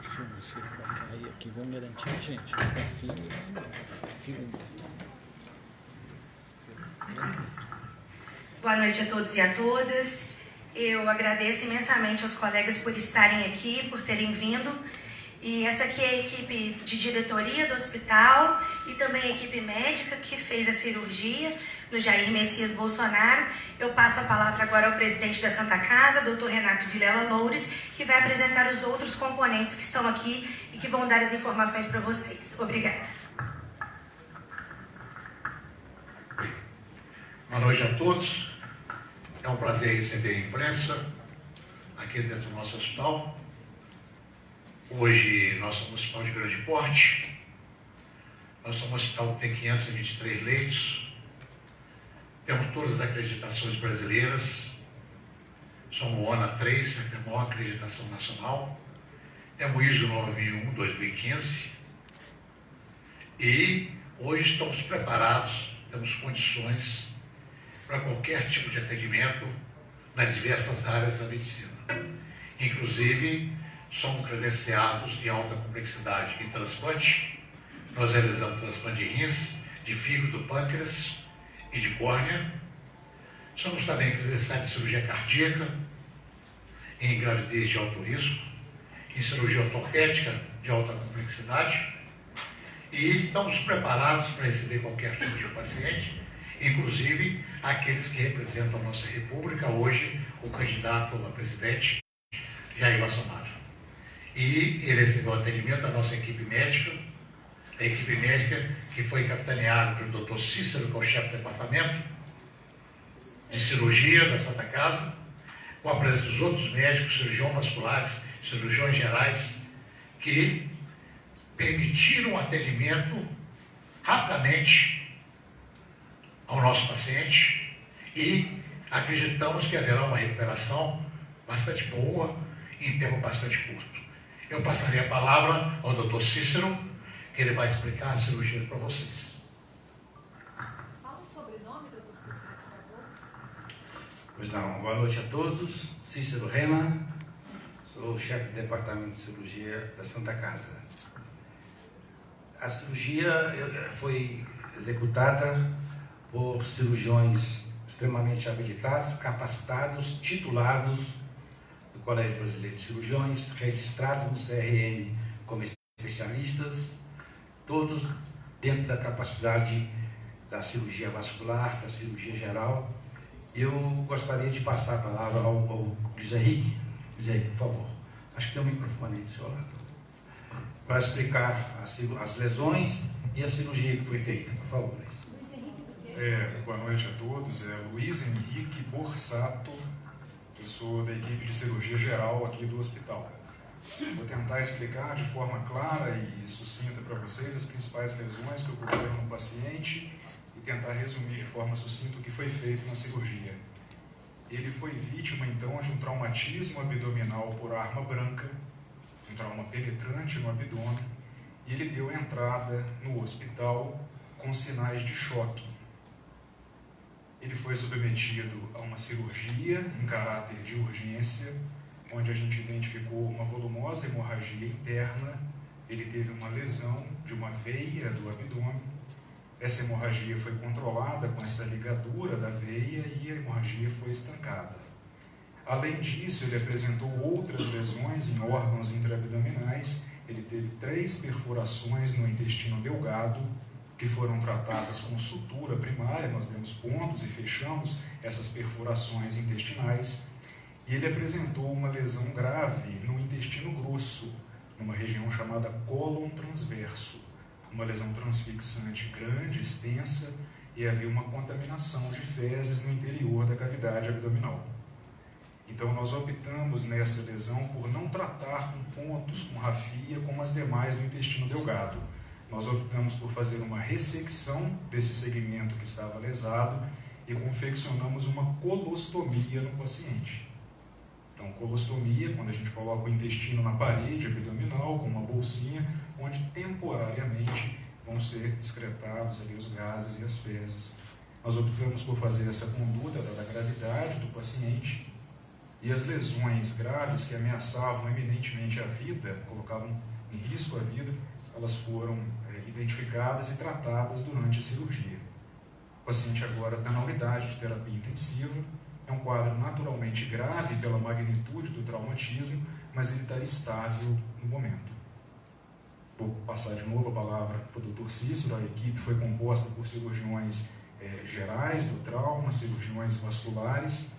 filme, se ele vai cair aqui, vão garantir a gente. Não tem filme, não. Filme. Boa noite a todos e a todas. Eu agradeço imensamente aos colegas por estarem aqui, por terem vindo. E essa aqui é a equipe de diretoria do hospital e também a equipe médica que fez a cirurgia no Jair Messias Bolsonaro. Eu passo a palavra agora ao presidente da Santa Casa, Dr. Renato Vilela Loures, que vai apresentar os outros componentes que estão aqui e que vão dar as informações para vocês. Obrigada. Boa noite a todos. É um prazer receber a imprensa aqui dentro do nosso hospital. Hoje nós somos um hospital de grande porte. Nós somos um hospital que tem 523 leitos. Temos todas as acreditações brasileiras. Somos ONA 3, a maior acreditação nacional. Temos ISO 9001-2015. E hoje estamos preparados, temos condições para qualquer tipo de atendimento nas diversas áreas da medicina. Inclusive, somos credenciados em alta complexidade em transplante. Nós realizamos transplante de rins, de fígado, pâncreas e de córnea. Somos também credenciados em cirurgia cardíaca, em gravidez de alto risco, em cirurgia ortopédica de alta complexidade. E estamos preparados para receber qualquer tipo de paciente, inclusive aqueles que representam a nossa República, hoje o candidato a presidente, Jair Bolsonaro. E ele recebeu atendimento da nossa equipe médica, a equipe médica que foi capitaneada pelo Dr. Cícero, que é o chefe do departamento de cirurgia da Santa Casa, com a presença dos outros médicos, cirurgiões vasculares, cirurgiões gerais, que permitiram o atendimento rapidamente ao nosso paciente e acreditamos que haverá uma recuperação bastante boa em tempo bastante curto. Eu passarei a palavra ao Dr. Cícero, que ele vai explicar a cirurgia para vocês. Fala o sobrenome, Dr. Cícero, por favor. Pois não, boa noite a todos. Cícero Rema, sou o chefe do departamento de cirurgia da Santa Casa. A cirurgia foi executada por cirurgiões extremamente habilitados, capacitados, titulados do Colégio Brasileiro de Cirurgiões, registrados no CRM como especialistas, todos dentro da capacidade da cirurgia vascular, da cirurgia geral. Eu gostaria de passar a palavra ao Luiz Henrique. Luiz Henrique, por favor. Acho que tem um microfone aí do seu lado. Para explicar as lesões e a cirurgia que foi feita. Por favor, Luiz. Boa noite a todos. Luiz Henrique Borsato. Eu sou da equipe de cirurgia geral aqui do hospital. Vou tentar explicar de forma clara e sucinta para vocês as principais lesões que ocorreram no paciente e tentar resumir de forma sucinta o que foi feito na cirurgia. Ele foi vítima, então, de um traumatismo abdominal por arma branca, um trauma penetrante no abdômen, e ele deu entrada no hospital com sinais de choque. Ele foi submetido a uma cirurgia em caráter de urgência, onde a gente identificou uma volumosa hemorragia interna. Ele teve uma lesão de uma veia do abdômen. Essa hemorragia foi controlada com essa ligadura da veia e a hemorragia foi estancada. Além disso, ele apresentou outras lesões em órgãos intraabdominais. Ele teve 3 perfurações no intestino delgado, que foram tratadas com sutura primária. Nós demos pontos e fechamos essas perfurações intestinais. E ele apresentou uma lesão grave no intestino grosso, numa região chamada cólon transverso, uma lesão transfixante grande, extensa, e havia uma contaminação de fezes no interior da cavidade abdominal. Então nós optamos nessa lesão por não tratar com pontos, com rafia, como as demais no intestino delgado. Nós optamos por fazer uma ressecção desse segmento que estava lesado e confeccionamos uma colostomia no paciente. Então, colostomia, quando a gente coloca o intestino na parede abdominal com uma bolsinha, onde temporariamente vão ser excretados ali os gases e as fezes. Nós optamos por fazer essa conduta da gravidade do paciente e as lesões graves que ameaçavam eminentemente a vida, colocavam em risco a vida, elas foram identificadas e tratadas durante a cirurgia. O paciente agora está na unidade de terapia intensiva, é um quadro naturalmente grave pela magnitude do traumatismo, mas ele está estável no momento. Vou passar de novo a palavra para o Dr. Cícero. A equipe foi composta por cirurgiões gerais do trauma, cirurgiões vasculares,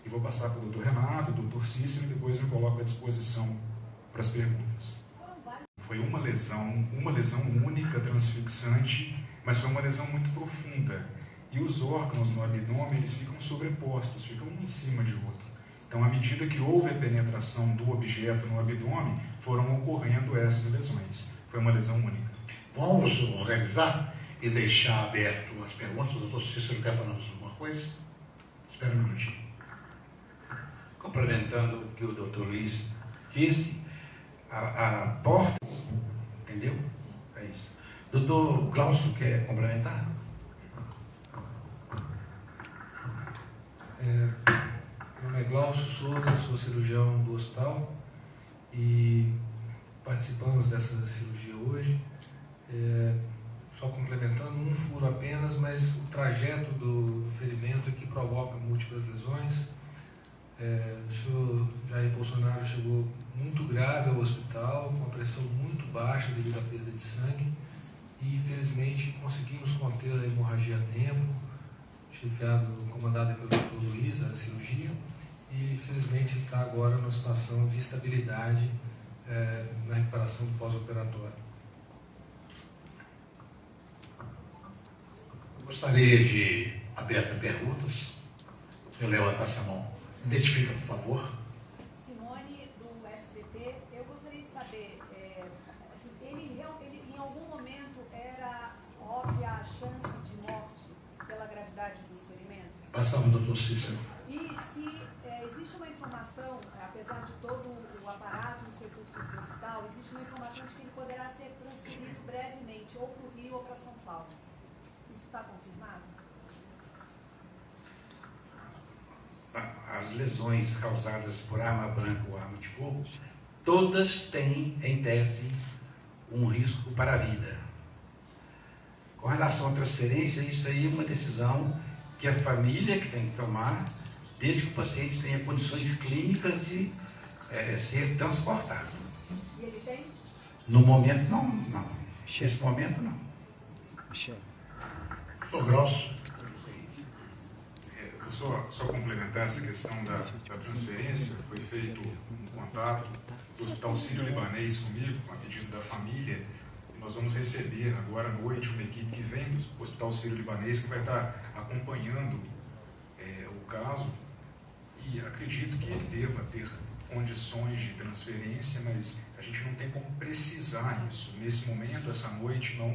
e vou passar para o Dr. Renato, o Dr. Cícero, e depois me coloco à disposição para as perguntas. Foi uma lesão única, transfixante, mas foi uma lesão muito profunda. E os órgãos no abdômen, eles ficam sobrepostos, ficam um em cima de outro. Então, à medida que houve a penetração do objeto no abdômen, foram ocorrendo essas lesões. Foi uma lesão única. Vamos organizar e deixar aberto as perguntas. O doutor Cícero quer falar alguma coisa? Espera um minutinho. Complementando o que o doutor Luiz disse, a porta, entendeu? É isso. Doutor Glaucio quer complementar? Meu nome é Glaucio Souza, sou cirurgião do hospital e participamos dessa cirurgia hoje. Só complementando, um furo apenas, mas o trajeto do ferimento é que provoca múltiplas lesões. O senhor Jair Bolsonaro chegou muito grave ao hospital, com uma pressão muito baixa devido à perda de sangue, e infelizmente conseguimos conter a hemorragia a tempo, comandada pelo Dr. Luiz, a cirurgia, e infelizmente está agora numa situação de estabilidade na recuperação do pós-operatório. Gostaria de aberta perguntas. Eu levantasse a mão. Identifica, por favor. Simone, do SBT. Eu gostaria de saber, assim, ele em algum momento era óbvia a chance de morte pela gravidade dos ferimentos? Passamos, doutor Cícero. E se existe uma informação, apesar de todo o aparato dos recursos do hospital, existe uma informação de que ele poderá ser transferido brevemente, ou para o Rio ou para São Paulo. Isso está confirmado? As lesões causadas por arma branca ou arma de fogo, todas têm, em tese, um risco para a vida. Com relação à transferência, isso aí é uma decisão que a família que tem que tomar, desde que o paciente tenha condições clínicas de ser transportado. E ele tem? No momento, não. Nesse momento, não. Doutor Grosso. Só complementar essa questão da transferência, foi feito um contato do Hospital Sírio-Libanês comigo, a pedido da família, e nós vamos receber agora à noite uma equipe que vem do Hospital Sírio-Libanês que vai estar acompanhando o caso, e acredito que ele deva ter condições de transferência, mas a gente não tem como precisar isso. Nesse momento, essa noite, não,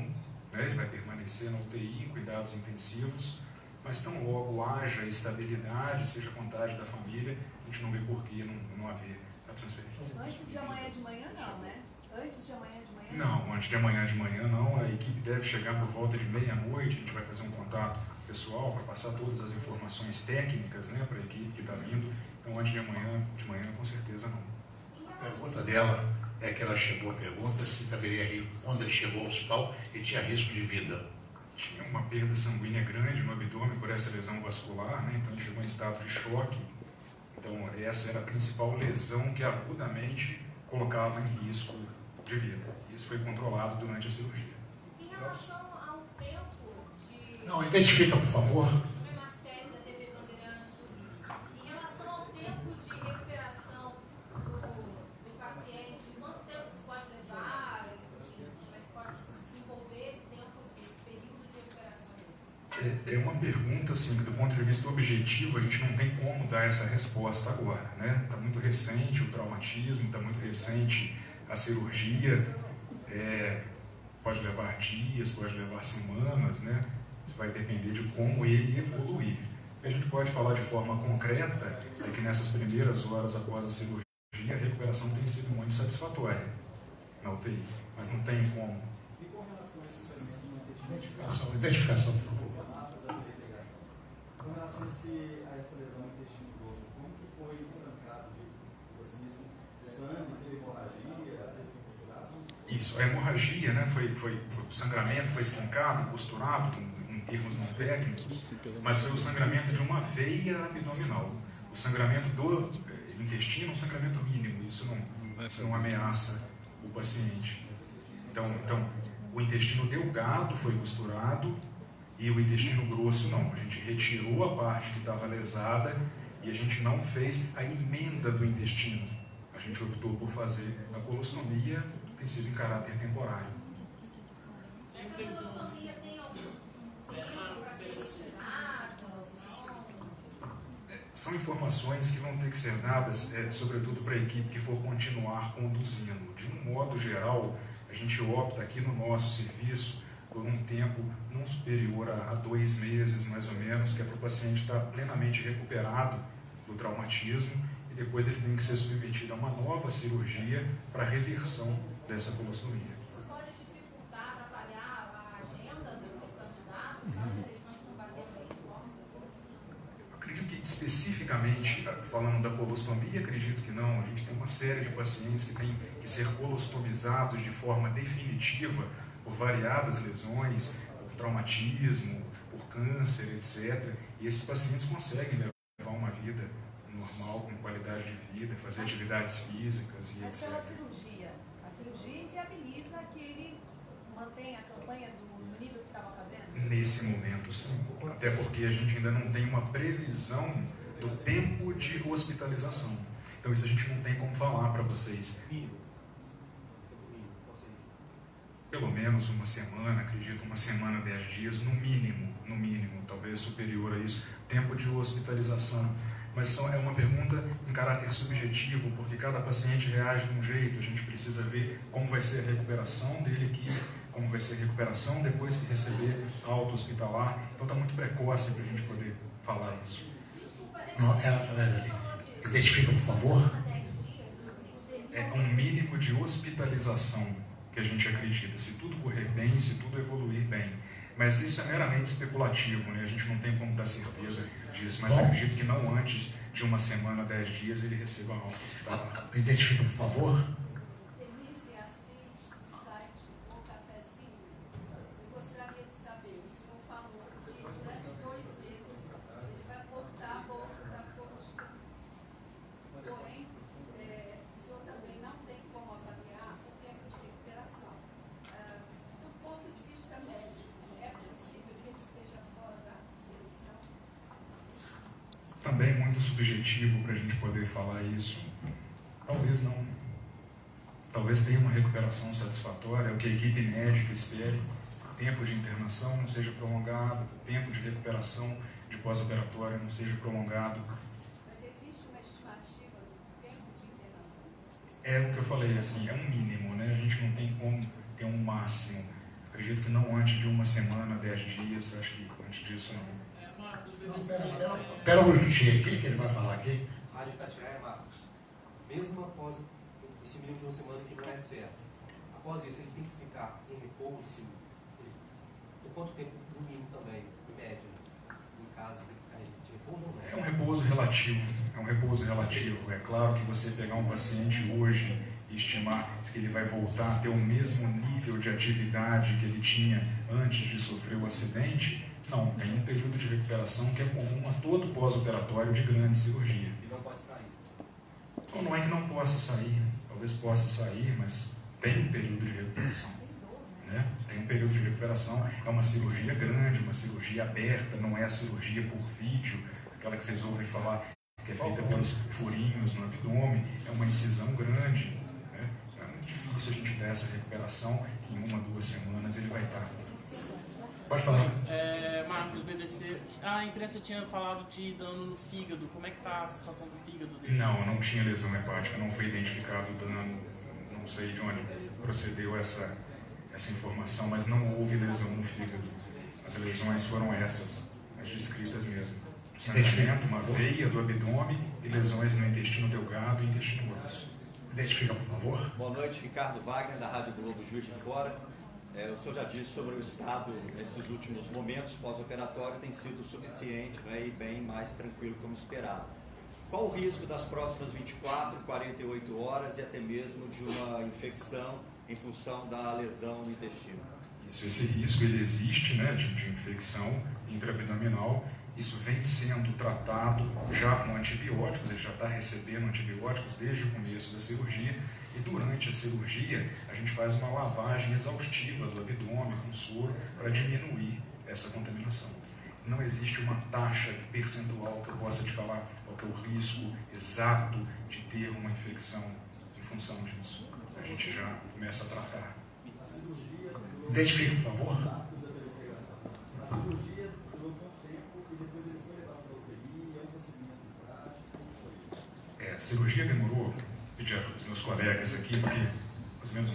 né, ele vai permanecer na UTI, em cuidados intensivos, mas tão logo haja estabilidade, seja vontade da família, a gente não vê por que não haver a transferência. Antes de amanhã de manhã, não, né? Antes de amanhã de manhã? Não, antes de amanhã de manhã não. A equipe deve chegar por volta de meia-noite, a gente vai fazer um contato pessoal para passar todas as informações técnicas, né, para a equipe que está vindo. Então, antes de manhã, com certeza não. A pergunta dela é que ela chegou a pergunta se caberia, quando ele chegou ao hospital, ele tinha risco de vida. Tinha uma perda sanguínea grande no abdômen por essa lesão vascular, né? Então ele chegou em estado de choque. Então essa era a principal lesão que agudamente colocava em risco de vida. Isso foi controlado durante a cirurgia. Em relação ao tempo de... Não, identifica, por favor. Meu nome é Marcele, da TV Bandeirantes do Rio. Em relação ao tempo de recuperação do paciente, quanto tempo isso pode levar? Como é que pode desenvolver esse tempo, esse período de recuperação? É uma pergunta, assim, que do ponto de vista objetivo, a gente não tem como dar essa resposta agora, né? Está muito recente o traumatismo, está muito recente a cirurgia, pode levar dias, pode levar semanas, né? Isso vai depender de como ele evoluir. O que a gente pode falar de forma concreta é que nessas primeiras horas após a cirurgia, a recuperação tem sido muito satisfatória na UTI, mas não tem como. E com relação a esses elementos do intestino Identificação, por favor. Com relação a essa lesão no intestino grosso, como que foi estancado? O sangue teve hemorragia, teve costurado? Isso, a hemorragia, né, o sangramento foi estancado, costurado, em termos não técnicos, mas foi o sangramento de uma veia abdominal. O sangramento do intestino é um sangramento mínimo, isso não ameaça o paciente. Então, o intestino delgado foi costurado e o intestino grosso não. A gente retirou a parte que estava lesada e a gente não fez a emenda do intestino. A gente optou por fazer a colostomia, tem sido em caráter temporário. Essa colostomia tem algum tempo para ser estimado? São informações que vão ter que ser dadas, sobretudo para a equipe que for continuar conduzindo. De um modo geral, a gente opta aqui no nosso serviço por um tempo não superior a 2 meses, mais ou menos, que é para o paciente estar plenamente recuperado do traumatismo e depois ele tem que ser submetido a uma nova cirurgia para reversão dessa colostomia. Isso pode dificultar, atrapalhar a agenda do candidato, as eleições não bater bem em porta? Eu acredito que especificamente, falando da colostomia, acredito que não. A gente tem uma série de pacientes que têm que ser colostomizados de forma definitiva por variadas lesões, por traumatismo, por câncer, etc. E esses pacientes conseguem levar uma vida normal, com qualidade de vida, fazer atividades físicas e etc. Mas pela cirurgia, a cirurgia inviabiliza que ele mantenha a campanha no nível que estava fazendo? Nesse momento, sim. Até porque a gente ainda não tem uma previsão do tempo de hospitalização. Então isso a gente não tem como falar para vocês. Pelo menos uma semana, acredito, uma semana, 10 dias, no mínimo, talvez superior a isso, tempo de hospitalização. Mas é uma pergunta em caráter subjetivo, porque cada paciente reage de um jeito, a gente precisa ver como vai ser a recuperação dele aqui, como vai ser a recuperação depois que receber alta hospitalar. Então está muito precoce para a gente poder falar isso. Não, identifica, por favor. É um mínimo de hospitalização que a gente acredita, se tudo correr bem, se tudo evoluir bem. Mas isso é meramente especulativo, né? A gente não tem como dar certeza disso, mas acredito que não antes de uma semana, 10 dias, ele receba alta hospitalar. Identifica, por favor. Denise Assis, do site O Cafezinho. Eu gostaria de saber, o senhor falou que durante 2 meses ele vai cortar a bolsa da colostomia. Porém, o senhor também não tem como avaliar o tempo de recuperação. Do ponto de vista médico, é possível que ele esteja fora da eleição? Também muito subjetivo para a gente poder falar isso. Talvez não. Talvez tenha uma recuperação satisfatória, o que a equipe médica espere. O tempo de internação não seja prolongado, o tempo de recuperação de pós-operatório não seja prolongado. Mas existe uma estimativa do tempo de internação? É o que eu falei, assim, é um mínimo, né? A gente não tem como ter um máximo. Acredito que não antes de uma semana, 10 dias, acho que antes disso não. Pera um minutinho aqui, que ele vai falar aqui. Rádio Tatiaia, Marcos. Mesmo após esse mínimo de uma semana que não é certo, após isso ele tem que ficar em repouso, assim, por quanto tempo, no mínimo também, em média, em casa, de repouso ou não? É um repouso relativo. É claro que você pegar um paciente hoje e estimar que ele vai voltar a ter o mesmo nível de atividade que ele tinha antes de sofrer o acidente, não, tem um período de recuperação que é comum a todo pós-operatório de grande cirurgia. E não pode sair? Então não é que não possa sair, talvez possa sair, mas tem um período de recuperação. Né? Tem um período de recuperação, é uma cirurgia grande, uma cirurgia aberta, não é a cirurgia por vídeo, aquela que vocês ouvem falar, que é feita pelos furinhos no abdômen, é uma incisão grande. Né? É muito difícil a gente dar essa recuperação, em 1 a 2 semanas ele vai estar. Pode falar. Marcos, BBC, a imprensa tinha falado de dano no fígado, como é que está a situação do fígado dele? Não tinha lesão hepática, não foi identificado dano, não sei de onde procedeu essa informação, mas não houve lesão no fígado. As lesões foram essas, as descritas mesmo. Sangramento, uma veia do abdômen e lesões no intestino delgado e intestino grosso. Identifica, por favor. Boa noite, Ricardo Wagner, da Rádio Globo Juiz de Fora. O senhor já disse sobre o estado, nesses últimos momentos, pós-operatório, tem sido suficiente, né, e bem mais tranquilo como esperado. qual o risco das próximas 24, 48 horas e até mesmo de uma infecção em função da lesão no intestino? Esse risco ele existe, né, de infecção intraabdominal. Isso vem sendo tratado já com antibióticos, ele já está recebendo antibióticos desde o começo da cirurgia. E durante a cirurgia, a gente faz uma lavagem exaustiva do abdômen com soro para diminuir essa contaminação. Não existe uma taxa percentual que eu possa te falar qual que é o risco exato de ter uma infecção em função disso. A gente já começa a tratar. Identifique, por favor. A cirurgia durou quanto tempo e depois ele foi levado para a UTI? É um procedimento prático? A cirurgia demorou, pedi aos meus colegas aqui, porque mais ou menos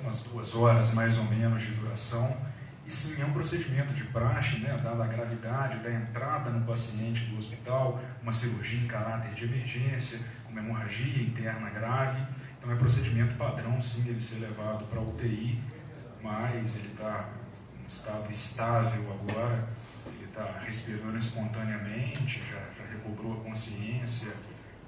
umas 2 horas mais ou menos de duração. E sim, é um procedimento de praxe, né, dada a gravidade da entrada no paciente do hospital, uma cirurgia em caráter de emergência, uma hemorragia interna grave. Então é procedimento padrão, sim, ele ser levado para a UTI, mas ele está em estado estável agora, ele está respirando espontaneamente, já recobrou a consciência,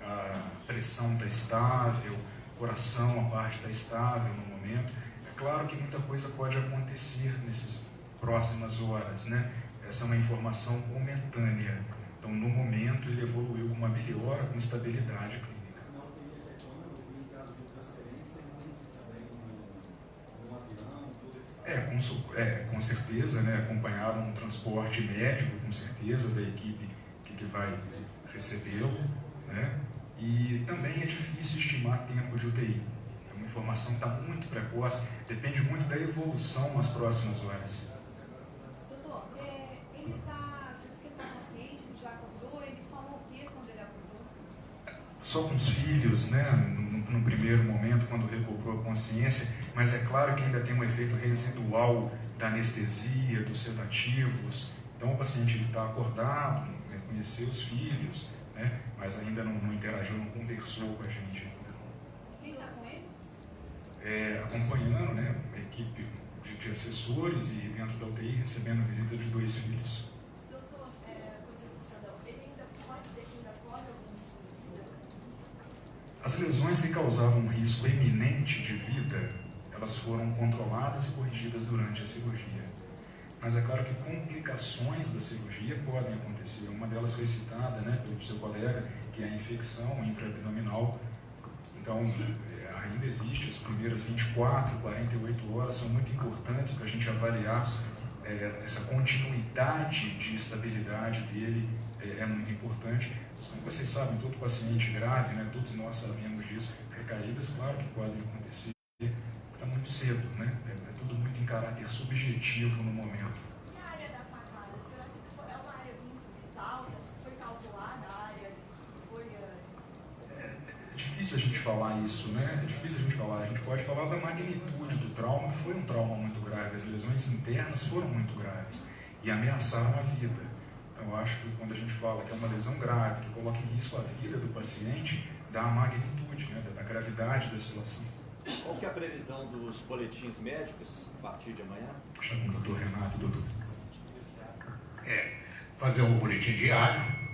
a pressão está estável, o coração, a parte está estável no momento. É claro que muita coisa pode acontecer nessas próximas horas, né? Essa é uma informação momentânea. Então, no momento, ele evoluiu com uma melhora, com estabilidade clínica. Com certeza, né? Acompanhado um transporte médico, com certeza, da equipe que vai recebê-lo, né? E também é difícil estimar tempo de UTI. A informação está muito precoce, depende muito da evolução nas próximas horas. Doutor, ele está, você disse que ele está consciente, ele já acordou, ele falou o que quando ele acordou? Só com os filhos, né, no primeiro momento, quando recobrou a consciência, mas é claro que ainda tem um efeito residual da anestesia, dos sedativos. Então o paciente está acordado, reconheceu os filhos, né, mas ainda não interagiu, não conversou com a gente ainda. Quem está com ele? Acompanhando, né, a equipe de assessores e dentro da UTI recebendo a visita de 2 filhos. Doutor, ele ainda pode dizer que ainda corre algum risco de vida? As lesões que causavam um risco eminente de vida, elas foram controladas e corrigidas durante a cirurgia. Mas é claro que complicações da cirurgia podem acontecer. Uma delas foi citada, né, pelo seu colega, que é a infecção intraabdominal. Então, ainda existe, as primeiras 24, 48 horas são muito importantes para a gente avaliar essa continuidade de estabilidade dele, é muito importante. Como vocês sabem, todo paciente grave, né, todos nós sabemos disso, recaídas, claro que podem acontecer, está muito cedo, né? É tudo muito em caráter subjetivo no momento. E a área da facada, você acha que é uma área muito vital? Você acha que foi calculada a área? É difícil a gente falar isso, né? É difícil a gente falar. A gente pode falar da magnitude do trauma, que foi um trauma muito grave. As lesões internas foram muito graves e ameaçaram a vida. Então, eu acho que quando a gente fala que é uma lesão grave, que coloca em risco a vida do paciente, dá a magnitude, né, da gravidade da situação. Qual que é a previsão dos boletins médicos a partir de amanhã? Chama o doutor Renato, doutor. Fazer um boletim diário.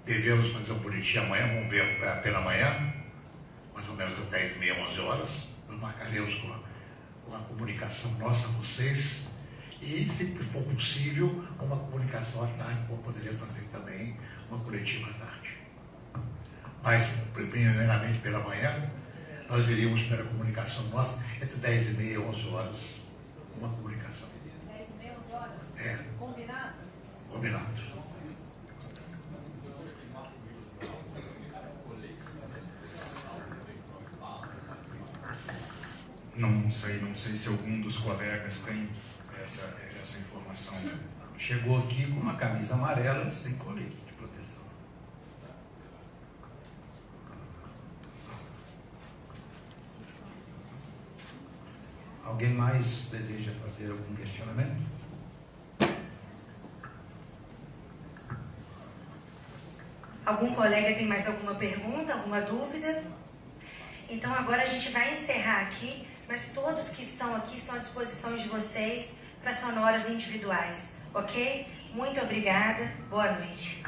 Devemos fazer um boletim amanhã, vamos ver pela manhã, mais ou menos às 10h30, 11 horas. Nós marcaremos com a comunicação nossa a vocês. E, se for possível, uma comunicação à tarde, como poderia fazer também uma coletiva à tarde. Mas, primeiramente pela manhã, nós viríamos pela comunicação nossa entre 10h30 e 11 horas, uma comunicação. 10h30, 11 horas? Combinado? Combinado. Não sei se algum dos colegas tem essa informação. Chegou aqui com uma camisa amarela sem colete de proteção. Alguém mais deseja fazer algum questionamento? Algum colega tem mais alguma pergunta, alguma dúvida? Então agora a gente vai encerrar aqui, mas todos que estão aqui estão à disposição de vocês para sonoras individuais, ok? Muito obrigada, boa noite.